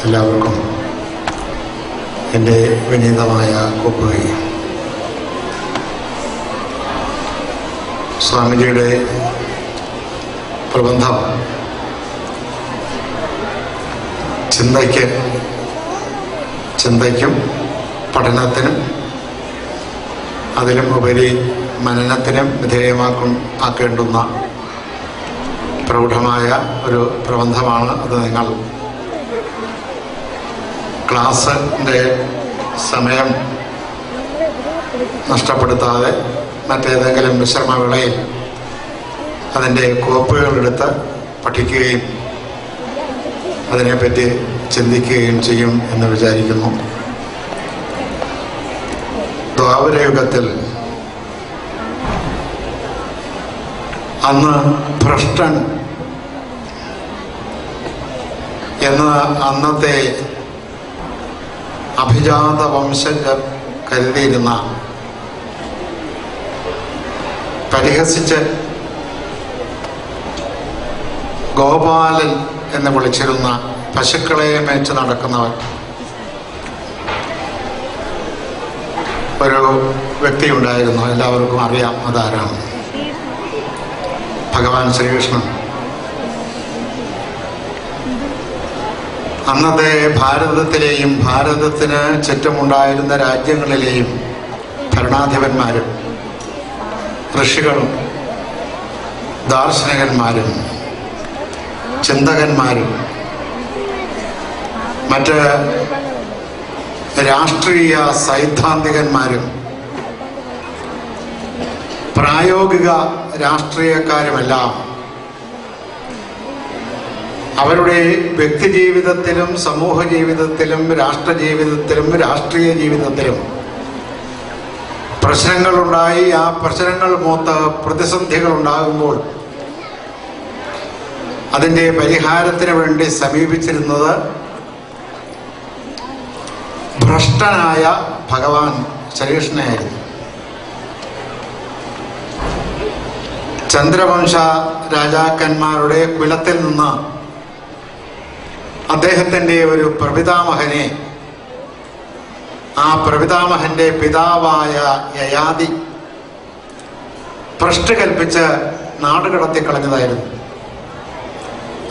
എല്ലാവർക്കും എൻ്റെ വിനീതമായ കൂപ്പുകൈ. സ്വാമിജിയുടെ പ്രബന്ധം ചിന്തയ്ക്കും പഠനത്തിനും അതിലും ഉപരി മനനത്തിനും ആക്കേണ്ടുന്ന പ്രൗഢമായ ഒരു പ്രബന്ധമാണ്. അത് നിങ്ങൾ ക്ലാസ്സിൻ്റെ സമയം നഷ്ടപ്പെടുത്താതെ മറ്റേതെങ്കിലും വിശ്രമവേളയിൽ അതിൻ്റെ കോപ്പുകളെടുത്ത് പഠിക്കുകയും അതിനെപ്പറ്റി ചിന്തിക്കുകയും ചെയ്യും എന്ന് വിചാരിക്കുന്നു. ദ്വാപരയുഗത്തിൽ അന്ന് ഭ്രഷ്ടൻ എന്ന് അന്നത്തെ അഭിജാത വംശജർ കരുതിയിരുന്ന, പരിഹസിച്ച് ഗോപാലൻ എന്ന് വിളിച്ചിരുന്ന പശുക്കളെ മേച്ച് നടക്കുന്നവർ ഒരു വ്യക്തി ഉണ്ടായിരുന്നു. എല്ലാവർക്കും അറിയാം അതാരാണ്. ഭഗവാൻ ശ്രീകൃഷ്ണൻ. അന്നത്തെ ഭാരതത്തിലെയും ഭാരതത്തിന് ചുറ്റുമുണ്ടായിരുന്ന രാജ്യങ്ങളിലെയും ഭരണാധിപന്മാരും ഋഷികളും ദാർശനികന്മാരും ചിന്തകന്മാരും മറ്റ് രാഷ്ട്രീയ സൈദ്ധാന്തികന്മാരും പ്രായോഗിക രാഷ്ട്രീയക്കാരുമെല്ലാം അവരുടെ വ്യക്തിജീവിതത്തിലും സമൂഹ ജീവിതത്തിലും രാഷ്ട്രജീവിതത്തിലും രാഷ്ട്രീയ ജീവിതത്തിലും പ്രശ്നങ്ങളുണ്ടായി. ആ പ്രശ്നങ്ങൾ മൂത്ത് പ്രതിസന്ധികൾ ഉണ്ടാകുമ്പോൾ അതിൻ്റെ പരിഹാരത്തിന് വേണ്ടി സമീപിച്ചിരുന്നത് ഭ്രഷ്ടനായ ഭഗവാൻ ശ്രീകൃഷ്ണനായിരുന്നു. ചന്ദ്രവംശ രാജാക്കന്മാരുടെ കുലത്തിൽ നിന്ന് അദ്ദേഹത്തിൻ്റെ ഒരു പ്രപിതാമഹനെ, ആ പ്രപിതാമഹന്റെ പിതാവായ യയാതി ഭ്രഷ്ട് കൽപ്പിച്ച് നാടുകടത്തി കളഞ്ഞതായിരുന്നു.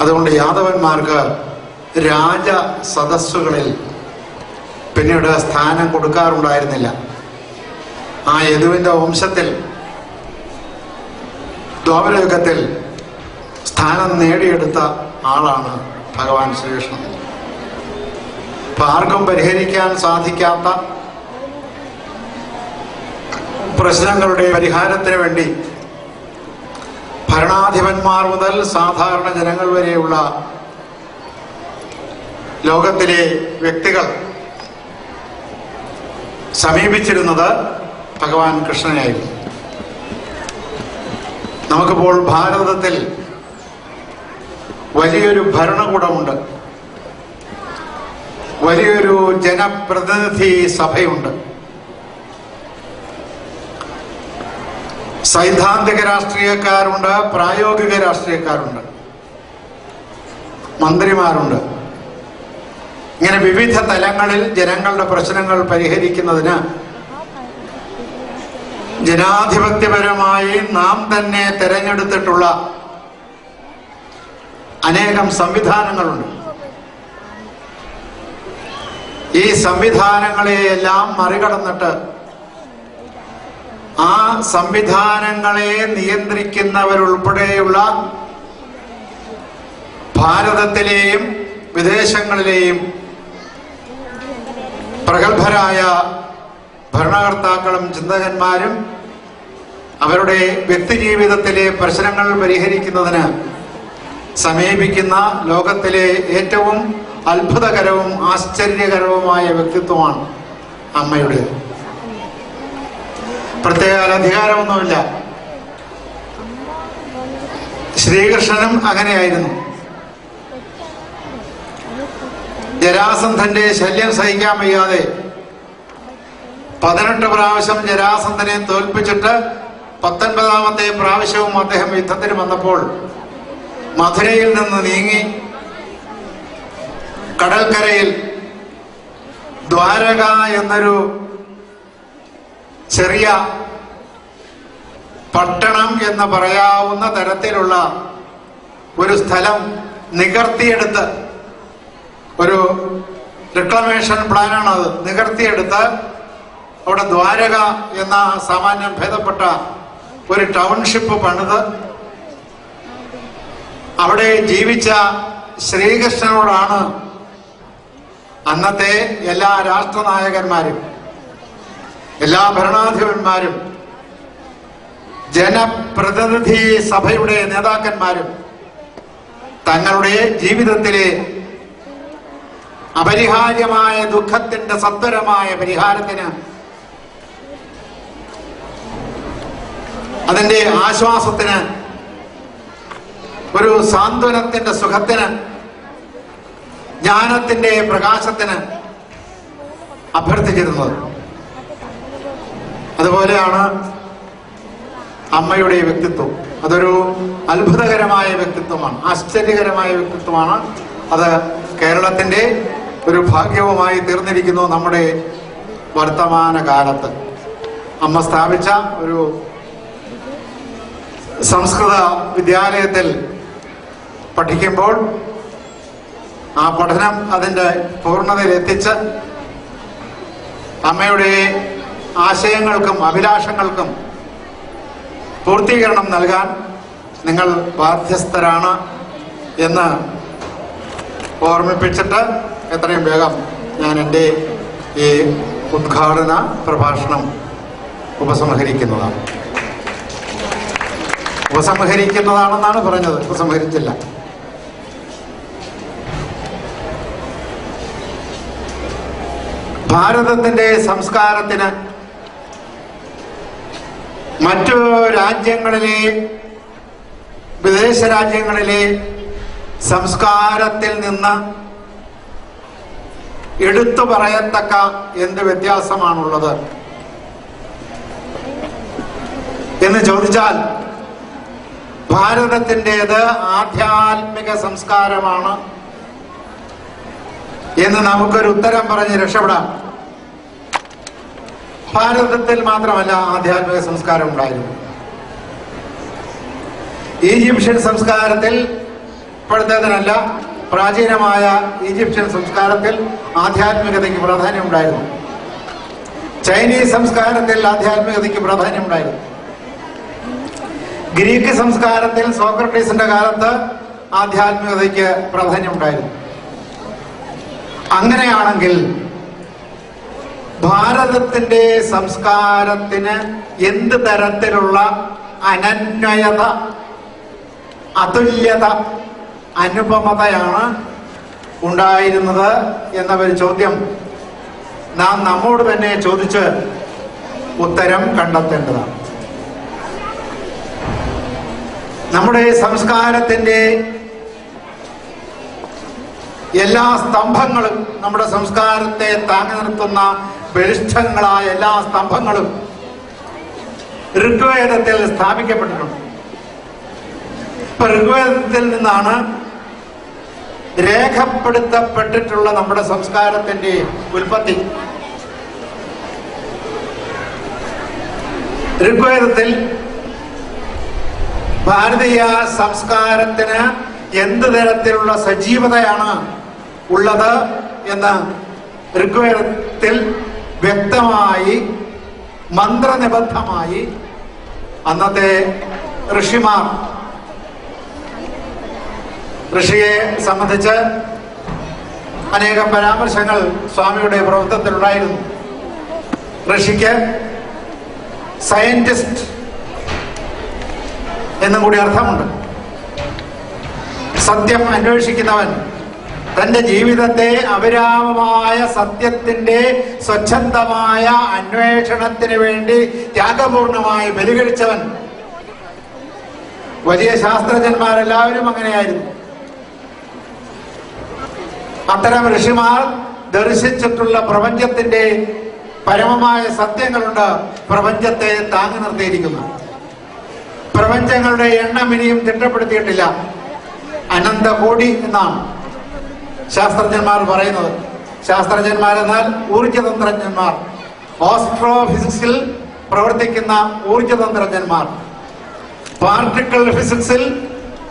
അതുകൊണ്ട് യാദവന്മാർക്ക് രാജ സദസ്സുകളിൽ പിന്നീട് സ്ഥാനം കൊടുക്കാറുണ്ടായിരുന്നില്ല. ആ യദുവിൻ്റെ വംശത്തിൽ ദ്വാപരയുഗത്തിൽ സ്ഥാനം നേടിയെടുത്ത ആളാണ് ഭഗവാൻ ശ്രീകൃഷ്ണൻ. ഇപ്പം ആർക്കും പരിഹരിക്കാൻ സാധിക്കാത്ത പ്രശ്നങ്ങളുടെ പരിഹാരത്തിന് വേണ്ടി ഭരണാധിപന്മാർ മുതൽ സാധാരണ ജനങ്ങൾ വരെയുള്ള ലോകത്തിലെ വ്യക്തികൾ സമീപിച്ചിരുന്നത് ഭഗവാൻ കൃഷ്ണനായിരുന്നു. നമുക്കിപ്പോൾ ഭാരതത്തിൽ വലിയൊരു ഭരണകൂടമുണ്ട്, വലിയൊരു ജനപ്രതിനിധി സഭയുണ്ട്. സൈദ്ധാന്തിക രാഷ്ട്രീയക്കാരുണ്ട്, പ്രായോഗിക രാഷ്ട്രീയക്കാരുണ്ട്, മന്ത്രിമാരുണ്ട്. ഇങ്ങനെ വിവിധ തലങ്ങളിൽ ജനങ്ങളുടെ പ്രശ്നങ്ങൾ പരിഹരിക്കുന്നതിന് ജനാധിപത്യപരമായി നാം തന്നെ തെരഞ്ഞെടുത്തിട്ടുള്ള അനേകം സംവിധാനങ്ങളുണ്ട്. ഈ സംവിധാനങ്ങളെയെല്ലാം മറികടന്നിട്ട് ആ സംവിധാനങ്ങളെ നിയന്ത്രിക്കുന്നവരുൾപ്പെടെയുള്ള ഭാരതത്തിലെയും വിദേശങ്ങളിലെയും പ്രഗത്ഭരായ ഭരണകർത്താക്കളും ചിന്തകന്മാരും അവരുടെ വ്യക്തിജീവിതത്തിലെ പ്രശ്നങ്ങൾ പരിഹരിക്കുന്നതിന് സമീപിക്കുന്ന ലോകത്തിലെ ഏറ്റവും അത്ഭുതകരവും ആശ്ചര്യകരവുമായ വ്യക്തിത്വമാണ് അമ്മയുടേത്. പ്രത്യേക അധികാരമൊന്നുമില്ല. ശ്രീകൃഷ്ണനും അങ്ങനെയായിരുന്നു. ജരാസന്ധന്റെ ശല്യം സഹിക്കാൻ വയ്യാതെ 18 പ്രാവശ്യം ജരാസന്ധനെ തോൽപ്പിച്ചിട്ട് 19ാമത്തെ പ്രാവശ്യവും അദ്ദേഹം യുദ്ധത്തിന് വന്നപ്പോൾ മധുരയിൽ നിന്ന് നീങ്ങി കടൽക്കരയിൽ ദ്വാരക എന്നൊരു ചെറിയ പട്ടണം എന്ന് പറയാവുന്ന തരത്തിലുള്ള ഒരു സ്ഥലം നികർത്തിയെടുത്ത്, ഒരു റിക്ലമേഷൻ പ്ലാനാണ് അത്, നികർത്തിയെടുത്ത് അവിടെ ദ്വാരക എന്ന സാമാന്യം ഭേദപ്പെട്ട ഒരു ടൗൺഷിപ്പ് പണിത് അവിടെ ജീവിച്ച ശ്രീകൃഷ്ണനോടാണ് അന്നത്തെ എല്ലാ രാഷ്ട്രനായകന്മാരും, എല്ലാ ഭരണാധിപന്മാരും, ജനപ്രതിനിധി സഭയുടെ നേതാക്കന്മാരും തങ്ങളുടെ ജീവിതത്തിലെ അപരിഹാര്യമായ ദുഃഖത്തിന്റെ സത്വരമായ പരിഹാരത്തിന്, അതിന്റെ ആശ്വാസത്തിന്, ഒരു സാന്ത്വനത്തിന്റെ സുഖത്തിന്, ജ്ഞാനത്തിന്റെ പ്രകാശത്തിന് അഭ്യർത്ഥിച്ചിരുന്നത്. അതുപോലെയാണ് അമ്മയുടെ വ്യക്തിത്വം. അതൊരു അത്ഭുതകരമായ വ്യക്തിത്വമാണ്, ആശ്ചര്യകരമായ വ്യക്തിത്വമാണ്. അത് കേരളത്തിന്റെ ഒരു ഭാഗ്യവുമായി തീർന്നിരിക്കുന്നു. നമ്മുടെ വർത്തമാന കാലത്ത് അമ്മ സ്ഥാപിച്ച ഒരു സംസ്കൃത വിദ്യാലയത്തിൽ പഠിക്കുമ്പോൾ ആ പഠനം അതിൻ്റെ പൂർണ്ണതയിലെത്തിച്ച് അമ്മയുടെ ആശയങ്ങൾക്കും അഭിലാഷങ്ങൾക്കും പൂർത്തീകരണം നൽകാൻ നിങ്ങൾ ബാധ്യസ്ഥരാണ് എന്ന് ഓർമ്മിപ്പിച്ചിട്ട് എത്രയും വേഗം ഞാൻ എൻ്റെ ഈ ഉദ്ഘാടന പ്രഭാഷണം ഉപസംഹരിക്കുന്നതാണെന്നാണ് പറഞ്ഞത്, ഉപസംഹരിച്ചില്ല. ഭാരതത്തിന്റെ സംസ്കാരത്തിന് മറ്റു രാജ്യങ്ങളിലെ, വിദേശ രാജ്യങ്ങളിലെ സംസ്കാരത്തിൽ നിന്ന് എടുത്തു പറയത്തക്ക എന്ത് വ്യത്യാസമാണുള്ളത് എന്ന് ചോദിച്ചാൽ, ഭാരതത്തിൻ്റെത് ആധ്യാത്മിക സംസ്കാരമാണ് എന്ന് നമുക്കൊരു ഉത്തരം പറഞ്ഞ് രക്ഷപ്പെടാം. ഭാരതത്തിൽ മാത്രമല്ല ആധ്യാത്മിക സംസ്കാരം ഉണ്ടായിരുന്നു. ഈജിപ്ഷ്യൻ സംസ്കാരത്തിൽ, ഇപ്പോഴത്തേതിനല്ല, പ്രാചീനമായ ഈജിപ്ഷ്യൻ സംസ്കാരത്തിൽ ആധ്യാത്മികതയ്ക്ക് പ്രാധാന്യം ഉണ്ടായിരുന്നു. ചൈനീസ് സംസ്കാരത്തിൽ ആധ്യാത്മികതയ്ക്ക് പ്രാധാന്യം ഉണ്ടായിരുന്നു. ഗ്രീക്ക് സംസ്കാരത്തിൽ സോക്രട്ടീസിന്റെ കാലത്ത് ആധ്യാത്മികതയ്ക്ക് പ്രാധാന്യം ഉണ്ടായിരുന്നു. അങ്ങനെയാണെങ്കിൽ ഭാരതത്തിന്റെ സംസ്കാരത്തിന് എന്ത് തരത്തിലുള്ള അനന്വയത, അതുല്യത, അനുപമതയാണ് ഉണ്ടായിരുന്നത് എന്ന ഒരു ചോദ്യം നാം നമ്മോട് തന്നെ ചോദിച്ച് ഉത്തരം കണ്ടെത്തേണ്ടതാണ്. നമ്മുടെ സംസ്കാരത്തിന്റെ എല്ലാ സ്തംഭങ്ങളും, നമ്മുടെ സംസ്കാരത്തെ താങ്ങി നിർത്തുന്ന ബലിഷ്ഠങ്ങളായ എല്ലാ സ്തംഭങ്ങളും ഋഗ്വേദത്തിൽ സ്ഥാപിക്കപ്പെട്ടിട്ടുണ്ട്. ഇപ്പൊ ഋഗ്വേദത്തിൽ നിന്നാണ് രേഖപ്പെടുത്തപ്പെട്ടിട്ടുള്ള നമ്മുടെ സംസ്കാരത്തിന്റെ ഉൽപ്പത്തി. ഋഗ്വേദത്തിൽ ഭാരതീയ സംസ്കാരത്തിന് എന്ത് തരത്തിലുള്ള സജീവതയാണ് ഉള്ളത് എന്ന് ഋഗ്വേദത്തിൽ വ്യക്തമായി, മന്ത്രനിബദ്ധമായി അന്നത്തെ ഋഷിമാർ, ഋഷിയെ സംബന്ധിച്ച് അനേകം പരാമർശങ്ങൾ സ്വാമിയുടെ പ്രവർത്തനത്തിലുണ്ടായിരുന്നു. ഋഷിക്ക് സയന്റിസ്റ്റ് എന്നും കൂടി അർത്ഥമുണ്ട്. സത്യം അന്വേഷിക്കുന്നവൻ, തന്റെ ജീവിതത്തെ അവിരാമമായ സത്യത്തിന്റെ സ്വച്ഛന്തമായ അന്വേഷണത്തിന് വേണ്ടി ത്യാഗപൂർണമായി ബലികഴിച്ചവൻ. വലിയ ശാസ്ത്രജ്ഞന്മാരെല്ലാവരും അങ്ങനെയായിരുന്നു. അത്തരം ഋഷിമാർ ദർശിച്ചിട്ടുള്ള പ്രപഞ്ചത്തിന്റെ പരമമായ സത്യങ്ങളുണ്ട് പ്രപഞ്ചത്തെ താങ്ങി നിർത്തിയിരിക്കുന്നു. പ്രപഞ്ചങ്ങളുടെ എണ്ണം ഇനിയും തിട്ടപ്പെടുത്തിയിട്ടില്ല, അനന്തകോടി എന്നാണ്. ശാസ്ത്രജ്ഞന്മാർ പറയുന്നത്. ശാസ്ത്രജ്ഞന്മാരെന്നാൽ ഊർജതന്ത്രജ്ഞന്മാർ, ഓസ്ട്രോഫിസിക്സിൽ പ്രവർത്തിക്കുന്ന ഊർജതന്ത്രജ്ഞന്മാർ, പാർട്ടിക്കിൾ ഫിസിക്സിൽ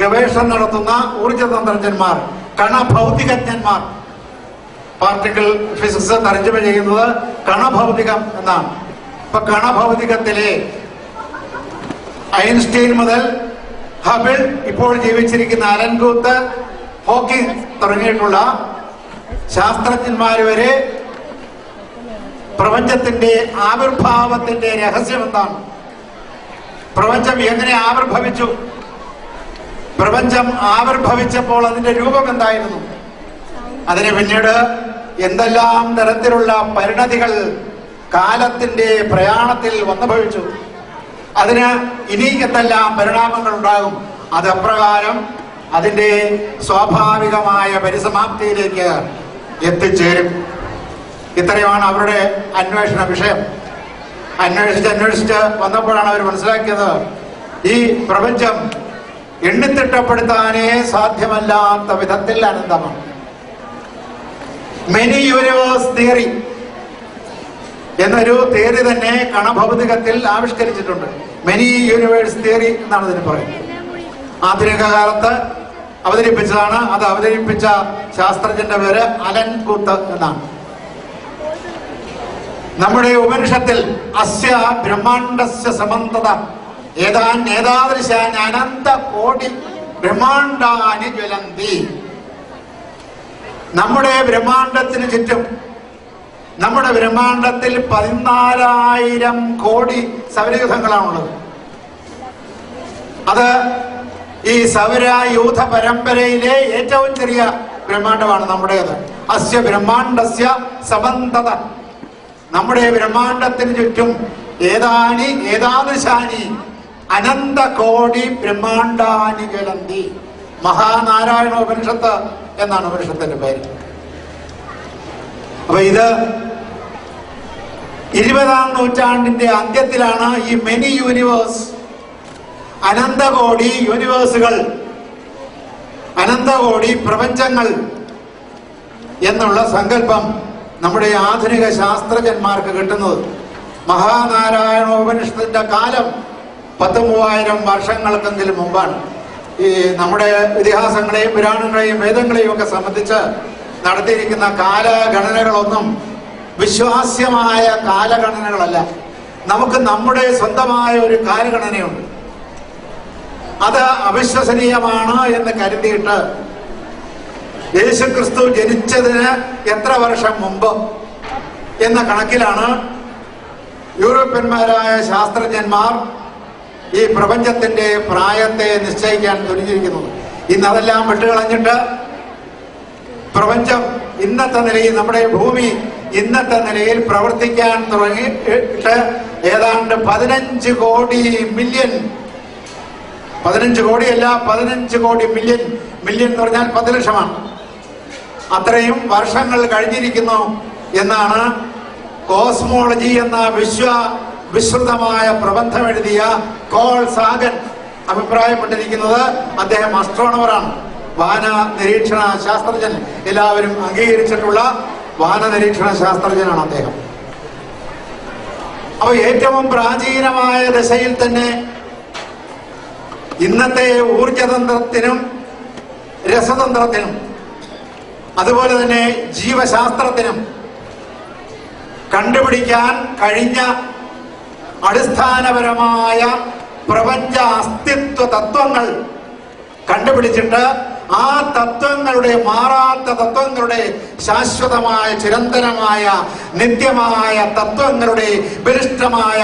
ഗവേഷണം നടത്തുന്ന ഊർജതന്ത്രജ്ഞന്മാർ, കണഭൗതികജ്ഞന്മാർ. പാർട്ടിക്കിൾ ഫിസിക്സ് തർജ്ജമ ചെയ്യുന്നത് കണഭൗതികം എന്നാണ്. ഇപ്പൊ കണഭൗതികത്തിലെ ഐൻസ്റ്റീൻ മുതൽ ഹബിൾ, ഇപ്പോൾ ജീവിച്ചിരിക്കുന്ന അലൻ ഗൂത്ത്, ഹോക്കിംഗ് തുടങ്ങിയിട്ടുള്ള ശാസ്ത്രജ്ഞന്മാർ വരെ പ്രപഞ്ചത്തിന്റെ ആവിർഭാവത്തിന്റെ രഹസ്യം എന്താണ്, പ്രപഞ്ചം എങ്ങനെ ആവിർഭവിച്ചു, പ്രപഞ്ചം ആവിർഭവിച്ചപ്പോൾ അതിന്റെ രൂപം എന്തായിരുന്നു, അതിന് പിന്നീട് എന്തെല്ലാം തരത്തിലുള്ള പരിണതികൾ കാലത്തിന്റെ പ്രയാണത്തിൽ വന്നുഭവിച്ചു, അതിന് ഇനി എന്തെല്ലാം പരിണാമങ്ങൾ ഉണ്ടാകും, അത് അപ്രകാരം അതിന്റെ സ്വാഭാവികമായ പരിസമാപ്തിയിലേക്ക് എത്തിച്ചേരും. ഇത്രയുമാണ് അവരുടെ അന്വേഷണ വിഷയം. അന്വേഷിച്ച് വന്നപ്പോഴാണ് അവർ മനസ്സിലാക്കിയത്, ഈ പ്രപഞ്ചം എണ്ണിത്തിട്ടപ്പെടുത്താനേ സാധ്യമല്ലാത്ത വിധത്തിൽ അനന്തമാണ്. മെനി യൂണിവേഴ്സ് തിയറി എന്നൊരു തിയറി തന്നെ കണഭൗതികത്തിൽ ആവിഷ്കരിച്ചിട്ടുണ്ട്. മെനി യൂണിവേഴ്സ് തിയറി എന്നാണ് ഇതിന് പറയുന്നത്. ആധുനിക കാലത്ത് അവതരിപ്പിച്ചതാണ്. അത് അവതരിപ്പിച്ച ശാസ്ത്രജ്ഞന്റെ പേര് അലൻ ഗൂത്ത് എന്നാണ്. നമ്മുടെ ഉപനിഷത്തിൽ അസ്യ ബ്രഹ്മാണ്ഡസ്യ സമന്തത ഏതാദൃശാൻ അനന്ത കോടി ബ്രഹ്മാണ്ഡാനി ജ്വലന്തി. നമ്മുടെ ബ്രഹ്മാണ്ഡത്തിന് ചുറ്റും, നമ്മുടെ ബ്രഹ്മാണ്ഡത്തിൽ 14,000 കോടി സൗരയൂഥങ്ങളാണുള്ളത്. അത് ഈ സൗരയൂഥ പരമ്പരയിലെ ഏറ്റവും ചെറിയ ബ്രഹ്മാണ്ഡമാണ് നമ്മുടേത്. അസ്യ ബ്രഹ്മാണ്ഡസ്യ സമന്തത. നമ്മുടെ ബ്രഹ്മാണ്ഡത്തിന് ചുറ്റും ഏതാദൃശാനി അനന്ത കോടി ബ്രഹ്മാണ്ഡാനി ജ്വലന്തി. മഹാനാരായണ ഉപനിഷത്ത് എന്നാണ് ഉപനിഷത്തിന്റെ പേര്. അപ്പൊ ഇത് 20ാം നൂറ്റാണ്ടിന്റെ അന്ത്യത്തിലാണ് ഈ മെനി യൂണിവേഴ്സ്, അനന്തകോടി യൂണിവേഴ്സുകൾ, അനന്തകോടി പ്രപഞ്ചങ്ങൾ എന്നുള്ള സങ്കല്പം നമ്മുടെ ആധുനിക ശാസ്ത്രജ്ഞന്മാർക്ക് കിട്ടുന്നത്. മഹാനാരായണ ഉപനിഷത്തിന്റെ കാലം 13,000 വർഷങ്ങൾക്കെങ്കിലും മുമ്പാണ്. ഈ നമ്മുടെ ഇതിഹാസങ്ങളെയും പുരാണങ്ങളെയും വേദങ്ങളെയും ഒക്കെ സംബന്ധിച്ച് നടത്തിയിരിക്കുന്ന കാലഗണനകളൊന്നും വിശ്വാസ്യമായ കാലഗണനകളല്ല. നമുക്ക് നമ്മുടെ സ്വന്തമായ ഒരു കാലഗണനയുണ്ട്. അത് അവിശ്വസനീയമാണ് എന്ന് കരുതിയിട്ട് യേശുക്രിസ്തു ജനിച്ചതിന് എത്ര വർഷം മുമ്പ് എന്ന കണക്കിലാണ് യൂറോപ്യന്മാരായ ശാസ്ത്രജ്ഞന്മാർ ഈ പ്രപഞ്ചത്തിന്റെ പ്രായത്തെ നിശ്ചയിക്കാൻ തുനിഞ്ഞിരിക്കുന്നത്. ഇന്ന് അതെല്ലാം വിട്ടുകളഞ്ഞിട്ട് പ്രപഞ്ചം ഇന്നത്തെ നിലയിൽ, നമ്മുടെ ഭൂമി ഇന്നത്തെ നിലയിൽ പ്രവർത്തിക്കാൻ തുടങ്ങിയിട്ട് ഏതാണ്ട് 15 കോടി മില്യൺ, 15 കോടിയല്ല 15 കോടി മില്യൺ, മില്യൺ എന്ന് പറഞ്ഞാൽ 10 ലക്ഷമാണ്, അത്രയും വർഷങ്ങൾ കഴിഞ്ഞിരിക്കുന്നു എന്നാണ് കോസ്മോളജി എന്ന വിശ്രുതമായ പ്രബന്ധം എഴുതിയ കോൾ സാഗൻ അഭിപ്രായപ്പെട്ടിരിക്കുന്നത്. അദ്ദേഹം അസ്ട്രോണമറാണ്, വാന നിരീക്ഷണ ശാസ്ത്രജ്ഞൻ, എല്ലാവരും അംഗീകരിച്ചിട്ടുള്ള വാന നിരീക്ഷണ ശാസ്ത്രജ്ഞനാണ് അദ്ദേഹം. അപ്പൊ ഏറ്റവും പ്രാചീനമായ ദശയിൽ തന്നെ ഇന്നത്തെ ഊർജതന്ത്രത്തിനും രസതന്ത്രത്തിനും അതുപോലെ തന്നെ ജീവശാസ്ത്രത്തിനും കണ്ടുപിടിക്കാൻ കഴിഞ്ഞ അടിസ്ഥാനപരമായ പ്രപഞ്ച അസ്തിത്വ തത്വങ്ങൾ കണ്ടുപിടിച്ചിട്ട് ആ തത്വങ്ങളുടെ, മാറാത്ത തത്വങ്ങളുടെ, ശാശ്വതമായ ചിരന്തനമായ നിത്യമായ തത്വങ്ങളുടെ ബലിഷ്ഠമായ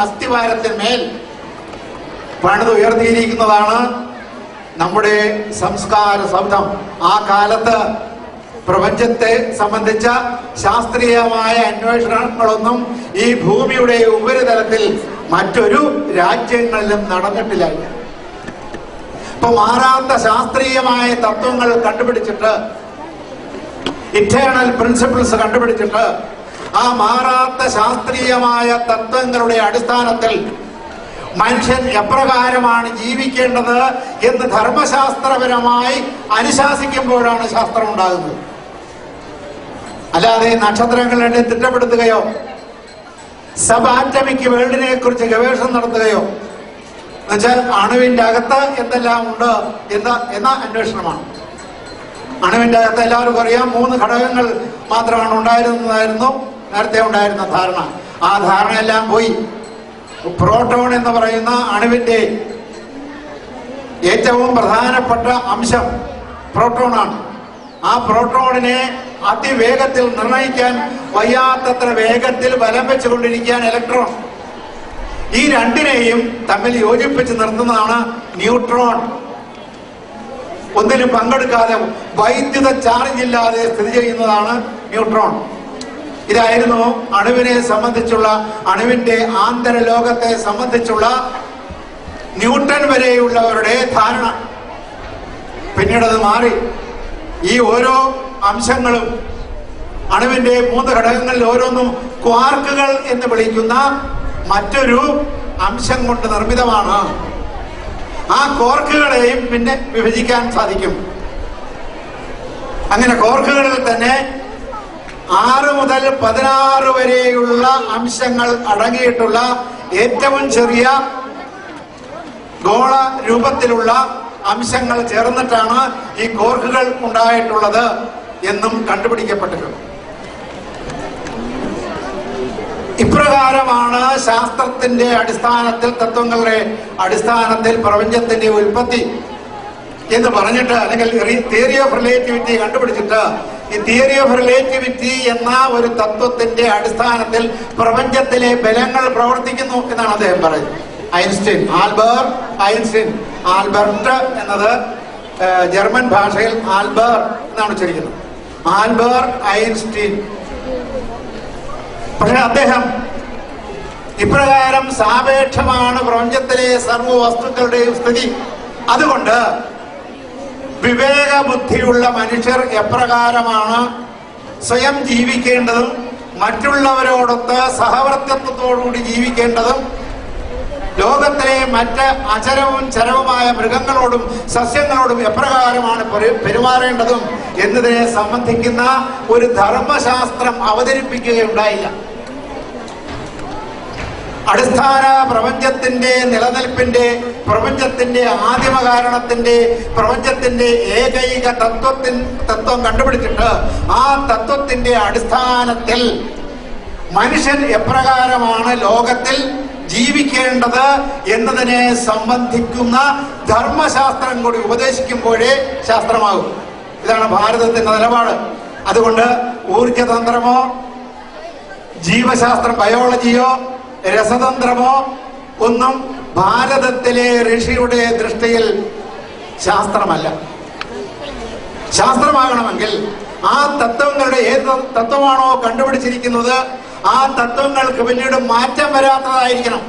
അസ്ഥിവാരത്തിന്മേൽ പണിതുയർത്തിയിരിക്കുന്നതാണ് നമ്മുടെ സംസ്കാര സൗധം. ആ കാലത്ത് പ്രപഞ്ചത്തെ സംബന്ധിച്ച ശാസ്ത്രീയമായ അന്വേഷണങ്ങളൊന്നും ഈ ഭൂമിയുടെ ഉപരിതലത്തിൽ മറ്റൊരു രാജ്യങ്ങളിലും നടന്നിട്ടില്ല. ഇപ്പൊ മാറാത്ത ശാസ്ത്രീയമായ തത്വങ്ങൾ കണ്ടുപിടിച്ചിട്ട്, ഇറ്റേണൽ പ്രിൻസിപ്പിൾസ് കണ്ടുപിടിച്ചിട്ട്, ആ മാറാത്ത ശാസ്ത്രീയമായ തത്വങ്ങളുടെ അടിസ്ഥാനത്തിൽ മനുഷ്യൻ എപ്രകാരമാണ് ജീവിക്കേണ്ടത് എന്ന് ധർമ്മശാസ്ത്രപരമായി അനുശാസിക്കുമ്പോഴാണ് ശാസ്ത്രം ഉണ്ടാകുന്നത്. അല്ലാതെ നക്ഷത്രങ്ങളെ തിട്ടപ്പെടുത്തുകയോ സബ് ആറ്റമിക് വേൾഡിനെ കുറിച്ച് ഗവേഷണം നടത്തുകയോ എന്നുവെച്ചാൽ അണുവിന്റെ അകത്ത് എന്തെല്ലാം ഉണ്ട് എന്ന അന്വേഷണമാണ്. അണുവിന്റെ അകത്ത് എല്ലാവർക്കും അറിയാം 3 ഘടകങ്ങൾ മാത്രമാണ് ഉണ്ടായിരുന്നതായിരുന്നു നേരത്തെ ഉണ്ടായിരുന്ന ധാരണ. ആ ധാരണയെല്ലാം പോയി. പ്രോട്ടോൺ എന്ന് പറയുന്ന അണുവിന്റെ ഏറ്റവും പ്രധാനപ്പെട്ട അംശം പ്രോട്ടോണാണ്. ആ പ്രോട്ടോണിനെ അതിവേഗത്തിൽ നിർണയിക്കാൻ വയ്യാത്തത്ര വേഗത്തിൽ ബലം വെച്ചുകൊണ്ടിരിക്കുകയാണ് ഇലക്ട്രോൺ. ഈ രണ്ടിനെയും തമ്മിൽ യോജിപ്പിച്ച് നിർത്തുന്നതാണ് ന്യൂട്രോൺ. ഒന്നിലും പങ്കെടുക്കാതെ വൈദ്യുത ചാർജ് ഇല്ലാതെ സ്ഥിതി ചെയ്യുന്നതാണ് ന്യൂട്രോൺ. ഇതായിരുന്നു അണുവിനെ സംബന്ധിച്ചുള്ള, അണുവിന്റെ ആന്തരലോകത്തെ സംബന്ധിച്ചുള്ള ന്യൂട്ടൺ വരെയുള്ളവരുടെ ധാരണ. പിന്നീട് അത് മാറി. ഈ ഓരോ അംശങ്ങളും അണുവിന്റെ 3 ഘടകങ്ങളിൽ ഓരോന്നും ക്വാർക്കുകൾ എന്ന് വിളിക്കുന്ന മറ്റൊരു അംശം കൊണ്ട് നിർമ്മിതമാണ്. ആ ക്വാർക്കുകളെയും പിന്നെ വിഭജിക്കാൻ സാധിക്കും. അങ്ങനെ ക്വാർക്കുകളിൽ തന്നെ 6 മുതൽ 16 വരെയുള്ള അംശങ്ങൾ അടങ്ങിയിട്ടുള്ള ഏറ്റവും ചെറിയ ഗോള രൂപത്തിലുള്ള അംശങ്ങൾ ചേർന്നിട്ടാണ് ഈ ക്വാർക്കുകൾ ഉണ്ടായിട്ടുള്ളത് എന്നും കണ്ടുപിടിക്കപ്പെട്ടിട്ടുണ്ട്. ഇപ്രകാരമാണ് ശാസ്ത്രത്തിന്റെ അടിസ്ഥാനത്തിൽ, തത്വങ്ങളുടെ അടിസ്ഥാനത്തിൽ പ്രപഞ്ചത്തിന്റെ ഉൽപ്പത്തി എന്ന് പറഞ്ഞിട്ട്, അല്ലെങ്കിൽ തിയറി ഓഫ് റിലേറ്റിവിറ്റി കണ്ടുപിടിച്ചിട്ട്, ഈ തിയറി ഓഫ് റിലേറ്റിവിറ്റി എന്ന ഒരു തത്വത്തിന്റെ അടിസ്ഥാനത്തിൽ പ്രപഞ്ചത്തിലെ ബലങ്ങൾ പ്രവർത്തിക്കുന്നു എന്നാണ് അദ്ദേഹം പറയുന്നത്. Einstein, Albert Einstein. ആൽബർട്ട് എന്നത് ജർമ്മൻ ഭാഷയിൽ ആൽബർ എന്നാണ് ഉച്ചരിക്കുന്നത്. Albert Einstein. പക്ഷെ അദ്ദേഹം ഇപ്രകാരം സാപേക്ഷമാണ് പ്രപഞ്ചത്തിലെ സർവ്വ വസ്തുക്കളുടെയും സ്ഥിതി. അതുകൊണ്ട് വിവേകബുദ്ധിയുള്ള മനുഷ്യർ എപ്രകാരമാണ് സ്വയം ജീവിക്കേണ്ടതും മറ്റുള്ളവരോടൊത്ത് സഹവർത്തിത്വത്തോടുകൂടി ജീവിക്കേണ്ടതും ലോകത്തിലെ മറ്റ് അചരവും ചരവുമായ മൃഗങ്ങളോടും സസ്യങ്ങളോടും എപ്രകാരമാണ് പെരുമാറേണ്ടതും എന്നതിനെ സംബന്ധിക്കുന്ന ഒരു ധർമ്മശാസ്ത്രം അവതരിപ്പിക്കുകയുണ്ടായില്ല. അടിസ്ഥാന പ്രപഞ്ചത്തിന്റെ നിലനിൽപ്പിന്റെ, പ്രപഞ്ചത്തിന്റെ ആദിമകാരണത്തിന്റെ, പ്രപഞ്ചത്തിന്റെ ഏകൈക തത്വം കണ്ടുപിടിച്ചിട്ട് ആ തത്വത്തിന്റെ അടിസ്ഥാനത്തിൽ മനുഷ്യൻ എപ്രകാരമാണ് ലോകത്തിൽ ജീവിക്കേണ്ടത് എന്നതിനെ സംബന്ധിക്കുന്ന ധർമ്മശാസ്ത്രം കൂടി ഉപദേശിക്കുമ്പോഴേ ശാസ്ത്രമാകും. ഇതാണ് ഭാരതത്തിന്റെ നിലപാട്. അതുകൊണ്ട് ഊർജതന്ത്രമോ ജീവശാസ്ത്രം, ബയോളജിയോ രസതന്ത്രമോ ഒന്നും ഭാരതത്തിലെ ഋഷിയുടെ ദൃഷ്ടിയിൽ ശാസ്ത്രമല്ല. ശാസ്ത്രമാകണമെങ്കിൽ ആ തത്വങ്ങളുടെ ഏത് തത്വമാണോ കണ്ടുപിടിച്ചിരിക്കുന്നത് ആ തത്വങ്ങൾക്ക് പിന്നീട് മാറ്റം വരാത്തതായിരിക്കണം.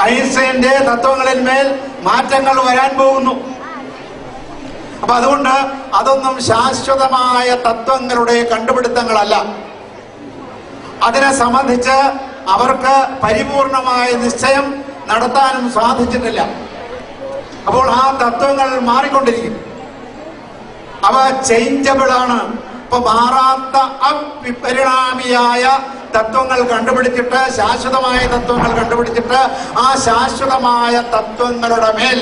ഐൻസ്റ്റൈന്റെ തത്വങ്ങളിൽ മേൽ മാറ്റങ്ങൾ വരാൻ പോകുന്നു. അപ്പൊ അതുകൊണ്ട് അതൊന്നും ശാശ്വതമായ തത്വങ്ങളുടെ കണ്ടുപിടുത്തങ്ങളല്ല. അതിനെ സംബന്ധിച്ച് അവർക്ക് പരിപൂർണമായ നിശ്ചയം നടത്താനും സാധിച്ചിട്ടില്ല. അപ്പോൾ ആ തത്വങ്ങൾ മാറിക്കൊണ്ടിരിക്കും. അവ ചേഞ്ചബിൾ ആണ്. ഇപ്പൊ മാറാത്ത അവിപരിണാമിയായ തത്വങ്ങൾ കണ്ടുപിടിച്ചിട്ട്, ശാശ്വതമായ തത്വങ്ങൾ കണ്ടുപിടിച്ചിട്ട് ആ ശാശ്വതമായ തത്വങ്ങളുടെ മേൽ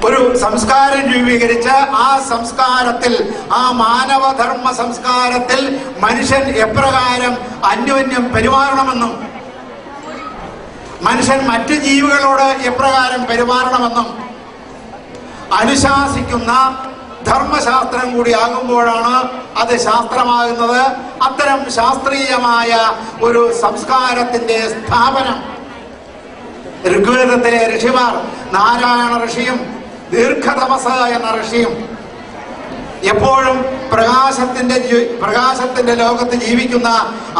ഒരു സംസ്കാരം രൂപീകരിച്ച് ആ സംസ്കാരത്തിൽ, ആ മാനവധർമ്മ സംസ്കാരത്തിൽ മനുഷ്യൻ എപ്രകാരം അന്യോന്യം പെരുമാറണമെന്നും മനുഷ്യൻ മറ്റു ജീവികളോട് എപ്രകാരം പെരുമാറണമെന്നും അനുശാസിക്കുന്ന ധർമ്മശാസ്ത്രം കൂടി ആകുമ്പോഴാണ് അത് ശാസ്ത്രമാകുന്നത്. അത്തരം ശാസ്ത്രീയമായ ഒരു സംസ്കാരത്തിന്റെ സ്ഥാപനം ഋഗ്വേദത്തിലെ ഋഷിമാർ, നാരായണ ഋഷിയും ദീർഘതമസ എന്ന ഋഷിയും, എപ്പോഴും പ്രകാശത്തിന്റെ ലോകത്ത് ജീവിക്കുന്ന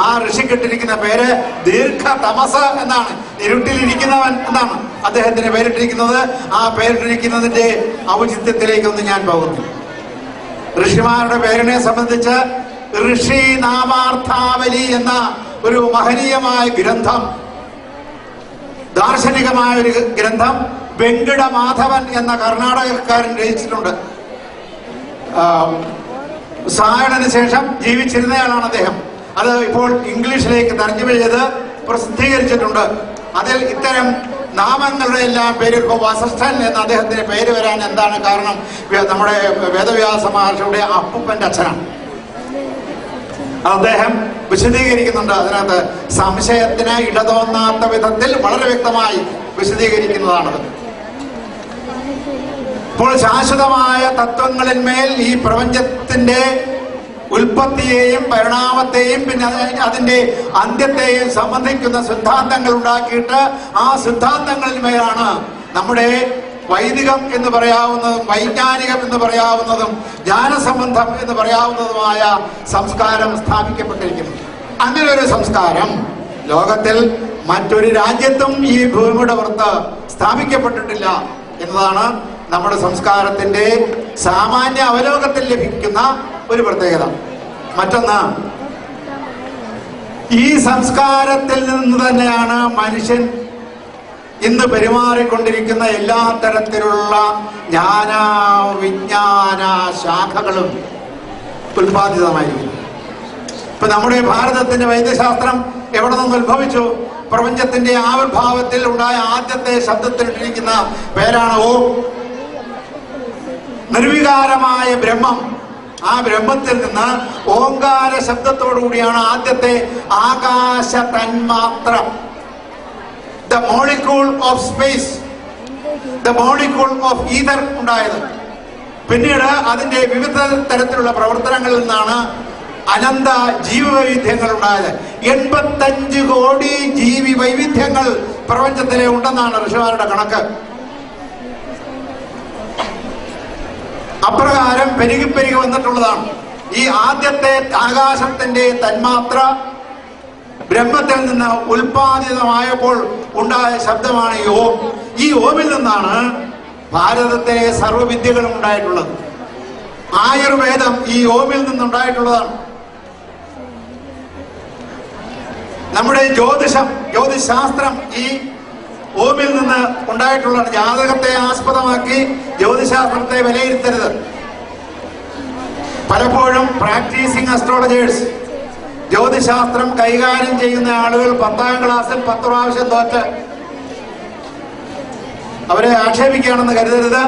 ആ ഋഷിക്കിട്ടിരിക്കുന്ന പേര് ദീർഘതമസ് എന്നാണ്. ഇരുട്ടിലിരിക്കുന്നവൻ എന്നാണ് അദ്ദേഹത്തിന് പേരിട്ടിരിക്കുന്നത്. ആ പേരിട്ടിരിക്കുന്നതിന്റെ ഔചിത്യത്തിലേക്കൊന്നും ഞാൻ പോകുന്നു. ഋഷിമാരുടെ പേരിനെ സംബന്ധിച്ച് ഋഷി നാമാർത്ഥാവലി എന്ന ഒരു മഹനീയമായ ഗ്രന്ഥം, ദാർശനികമായ ഒരു ഗ്രന്ഥം വെങ്കിട മാധവൻ എന്ന കർണാടകക്കാരൻ രചിച്ചിട്ടുണ്ട്. സായണന് ശേഷം ജീവിച്ചിരുന്നയാളാണ് അദ്ദേഹം. അത് ഇപ്പോൾ ഇംഗ്ലീഷിലേക്ക് തർജ്ജമ ചെയ്ത് പ്രസിദ്ധീകരിച്ചിട്ടുണ്ട്. അതിൽ ഇത്തരം നാമങ്ങളുടെ എല്ലാം പേരിൽ ഇപ്പോൾ വസിഷ്ഠൻ എന്ന അദ്ദേഹത്തിന്റെ പേര് വരാൻ എന്താണ് കാരണം? നമ്മുടെ വേദവ്യാസ മഹർഷിയുടെ അപ്പൂപ്പന്റെ അച്ഛനാണ്. അദ്ദേഹം വിശദീകരിക്കുന്നുണ്ട്. അതിനകത്ത് സംശയത്തിന് ഇടതോന്നാത്ത വിധത്തിൽ വളരെ വ്യക്തമായി വിശദീകരിക്കുന്നതാണത്. ഇപ്പോൾ ശാശ്വതമായ തത്വങ്ങളിന്മേൽ ഈ പ്രപഞ്ചത്തിന്റെ ഉൽപ്പത്തിയെയും പരിണാമത്തെയും പിന്നെ അതിന്റെ അന്ത്യത്തെയും സംബന്ധിക്കുന്ന സിദ്ധാന്തങ്ങൾ ഉണ്ടാക്കിയിട്ട് ആ സിദ്ധാന്തങ്ങളിന്മേലാണ് നമ്മുടെ വൈദികം എന്ന് പറയാവുന്നതും വൈജ്ഞാനികം എന്ന് പറയാവുന്നതും ജ്ഞാനസംബന്ധം എന്ന് പറയാവുന്നതുമായ സംസ്കാരം സ്ഥാപിക്കപ്പെട്ടിരിക്കുന്നു. അങ്ങനെ ഒരു സംസ്കാരം ലോകത്തിൽ മറ്റൊരു രാജ്യത്തും ഈ ഭൂമിയുടെ പുറത്ത് സ്ഥാപിക്കപ്പെട്ടിട്ടില്ല എന്നതാണ് നമ്മുടെ സംസ്കാരത്തിന്റെ സാമാന്യ അവലോകത്തിൽ ലഭിക്കുന്ന ഒരു പ്രത്യേകത. മറ്റൊന്ന്, ഈ സംസ്കാരത്തിൽ നിന്ന് തന്നെയാണ് മനുഷ്യൻ ഇന്ന് പെരുമാറിക്കൊണ്ടിരിക്കുന്ന എല്ലാ തരത്തിലുള്ള ജ്ഞാന വിജ്ഞാന ശാഖകളും ഉത്പാദിതമായിരിക്കുന്നു. ഇപ്പൊ നമ്മുടെ ഭാരതത്തിന്റെ വൈദ്യശാസ്ത്രം എവിടെ നിന്ന് ഉത്ഭവിച്ചു? പ്രപഞ്ചത്തിന്റെ ആവിർഭാവത്തിൽ ഉണ്ടായ ആദ്യത്തെ ശബ്ദത്തിലിട്ടിരിക്കുന്ന പേരാണ് ഓം. നിർവികാരമായ ബ്രഹ്മം, ആ ബ്രഹ്മത്തിൽ നിന്ന് ഓങ്കാര ശബ്ദത്തോടുകൂടിയാണ് ആദ്യത്തെ ആകാശ തന്മാത്രം, the molecule of space, the molecule of ether ഉണ്ടായത്. പിന്നീട് അതിന്റെ വിവിധ തരത്തിലുള്ള പ്രവർത്തനങ്ങളിൽ നിന്നാണ് അനന്ത ജീവവൈവിധ്യങ്ങൾ ഉണ്ടായത്. 85 കോടി ജീവി വൈവിധ്യങ്ങൾ പ്രപഞ്ചത്തിലെ ഉണ്ടെന്നാണ് ഋഷിമാരുടെ കണക്ക്. അപ്രകാരം പെരുകി വന്നിട്ടുള്ളതാണ്. ഈ ആദ്യത്തെ ആകാശത്തിന്റെ തന്മാത്ര ബ്രഹ്മത്തിൽ നിന്ന് ഉൽപാദിതമായപ്പോൾ ഉണ്ടായ ശബ്ദമാണ് ഈ ഓം. ഈ ഓമിൽ നിന്നാണ് ഭാരതത്തിലെ സർവ്വവിദ്യകളും ഉണ്ടായിട്ടുള്ളത്. ആയുർവേദം ഈ ഓമിൽ നിന്നുണ്ടായിട്ടുള്ളതാണ്. നമ്മുടെ ജ്യോതിശാസ്ത്രം ഈ ഓമിൽ നിന്ന് ഉണ്ടായിട്ടുള്ളതാണ്. ജാതകത്തെ ആസ്പദമാക്കി ജ്യോതിശാസ്ത്രത്തെ വിലയിരുത്തരുത്. പലപ്പോഴും പ്രാക്ടീസിങ് അസ്ട്രോളജേഴ്സ്, ജ്യോതിശാസ്ത്രം കൈകാര്യം ചെയ്യുന്ന ആളുകൾ 10ാം ക്ലാസ്സിൽ 10 പ്രാവശ്യം തോറ്റ് അവരെ ആക്ഷേപിക്കുകയാണെന്ന് കരുതരുത്.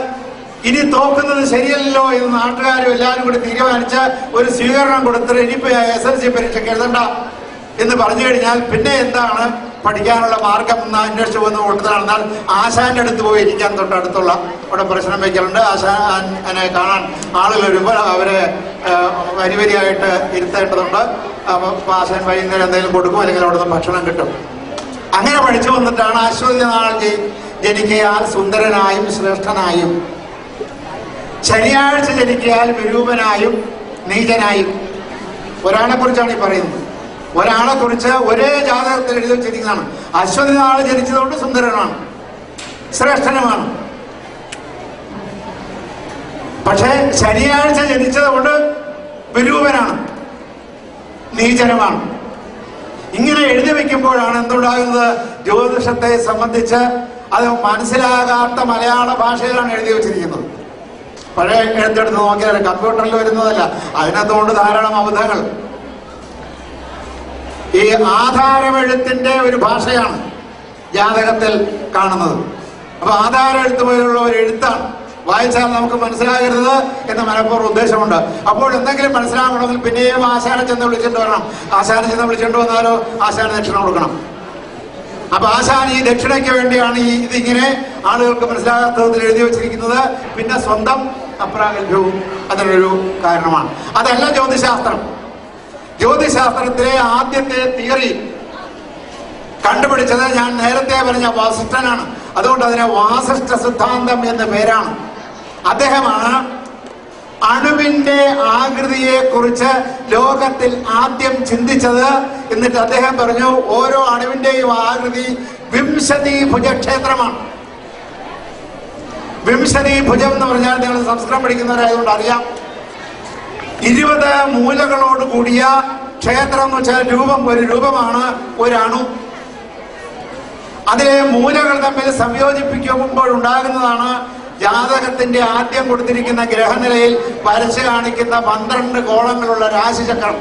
ഇനി തോക്കുന്നത് ശരിയല്ലോ എന്ന് നാട്ടുകാരും എല്ലാവരും കൂടി തീരുമാനിച്ച് ഒരു സ്വീകരണം കൊടുത്തിട്ട് ഇനിയിപ്പോ SSLC പരീക്ഷയ്ക്ക് എഴുതണ്ട എന്ന് പറഞ്ഞു കഴിഞ്ഞാൽ പിന്നെ എന്താണ് പഠിക്കാനുള്ള മാർഗം എന്ന് അന്വേഷിച്ചു പോകുന്ന കൂട്ടത്തിലാണ്. എന്നാൽ ആശാന്റെ അടുത്ത് പോയി ഇരിക്കാൻ തൊട്ടടുത്തുള്ള അവിടെ പ്രശ്നം വയ്ക്കലുണ്ട്. ആശാനെ കാണാൻ ആളുകൾ വരുമ്പോൾ അവരെ വരിവരിയായിട്ട് ഇരുത്തേണ്ടതുണ്ട്. അപ്പോൾ ആശാൻ വൈകുന്നേരം എന്തെങ്കിലും കൊടുക്കും, അല്ലെങ്കിൽ അവിടെ നിന്ന് ഭക്ഷണം കിട്ടും. അങ്ങനെ പഠിച്ചു വന്നിട്ടാണ് അശ്വതി നാൾ ജനിക്കയാൽ സുന്ദരനായും ശ്രേഷ്ഠനായും, ശനിയാഴ്ച ജനിക്കയാൽ വിരൂപനായും നീചനായും. ഒരാളെ കുറിച്ചാണ് ഈ പറയുന്നത്. ഒരാളെ കുറിച്ച് ഒരേ ജാതകത്തിൽ എഴുതി വെച്ചിരിക്കുന്നതാണ്. അശ്വതി നാൾ ജനിച്ചതുകൊണ്ട് സുന്ദരനാണ്, ശ്രേഷ്ഠനുമാണ്. പക്ഷെ ശനിയാഴ്ച ജനിച്ചതുകൊണ്ട് വിരൂപനാണ്, നീചനുമാണ്. ഇങ്ങനെ എഴുതി വെക്കുമ്പോഴാണ് എന്തുണ്ടാകുന്നത്? ജ്യോതിഷത്തെ സംബന്ധിച്ച് അത് മനസ്സിലാകാത്ത മലയാള ഭാഷയിലാണ് എഴുതി വെച്ചിരിക്കുന്നത്. പഴയ എഴുത്തെടുത്ത് നോക്കിയാൽ കമ്പ്യൂട്ടറിൽ വരുന്നതല്ല. അതിനകത്തുകൊണ്ട് ധാരാളം അബദ്ധങ്ങൾ. ഈ ആധാരമെഴുത്തിന്റെ ഒരു ഭാഷയാണ് ജാതകത്തിൽ കാണുന്നത്. അപ്പൊ ആധാരെഴുത്ത് പോലുള്ള ഒരു എഴുത്താണ്. വായിച്ചാൽ നമുക്ക് മനസ്സിലാകരുത് എന്ന മനഃപൂർവ്വ ഉദ്ദേശമുണ്ട്. അപ്പോൾ എന്തെങ്കിലും മനസ്സിലാകണമെങ്കിൽ പിന്നെയും ആശാനെ ചെന്ന് വിളിച്ചിട്ട് വരണം. ആശാനെ ചെന്ന് വിളിച്ചിട്ട് വന്നാലോ ആശാന് ദക്ഷിണ കൊടുക്കണം. അപ്പൊ ആശാൻ ഈ ദക്ഷിണയ്ക്ക് വേണ്ടിയാണ് ഇതിങ്ങനെ ആളുകൾക്ക് മനസ്സിലാകാത്ത വിധത്തിൽ എഴുതി വെച്ചിരിക്കുന്നത്. പിന്നെ സ്വന്തം അപ്രാഗൽഭ്യവും അതിനൊരു കാരണമാണ്. അതല്ല ജ്യോതിശാസ്ത്രം. ജ്യോതിശാസ്ത്രത്തിലെ ആദ്യത്തെ തിയറി കണ്ടുപിടിച്ചത് ഞാൻ നേരത്തെ പറഞ്ഞ വസിഷ്ഠനാണ്. അതുകൊണ്ട് അതിനെ വാസിഷ്ഠ സിദ്ധാന്തം എന്ന പേരാണ്. അദ്ദേഹമാണ് അണുവിന്റെ ആകൃതിയെ കുറിച്ച് ലോകത്തിൽ ആദ്യം ചിന്തിച്ചത്. എന്നിട്ട് അദ്ദേഹം പറഞ്ഞു, ഓരോ അണുവിന്റെയും ആകൃതി 50 ഭുജക്ഷേത്രമാണ്. 50 ഭുജം എന്ന് പറഞ്ഞാൽ നിങ്ങൾ സംസ്കൃതം പഠിക്കുന്നവരായതുകൊണ്ട് അറിയാം. 20 മൂലകളോട് കൂടിയ ക്ഷേത്രം എന്ന് വെച്ചാൽ രൂപം, ഒരു രൂപമാണ്, ഒരു അണു. അതിലെ മൂലകൾ തമ്മിൽ സംയോജിപ്പിക്കുമ്പോൾ ഉണ്ടാകുന്നതാണ് ജാതകത്തിന്റെ ആദ്യം കൊടുത്തിരിക്കുന്ന ഗ്രഹനിലയിൽ വരച്ച് കാണിക്കുന്ന 12 കോളങ്ങളുള്ള രാശിചക്രം.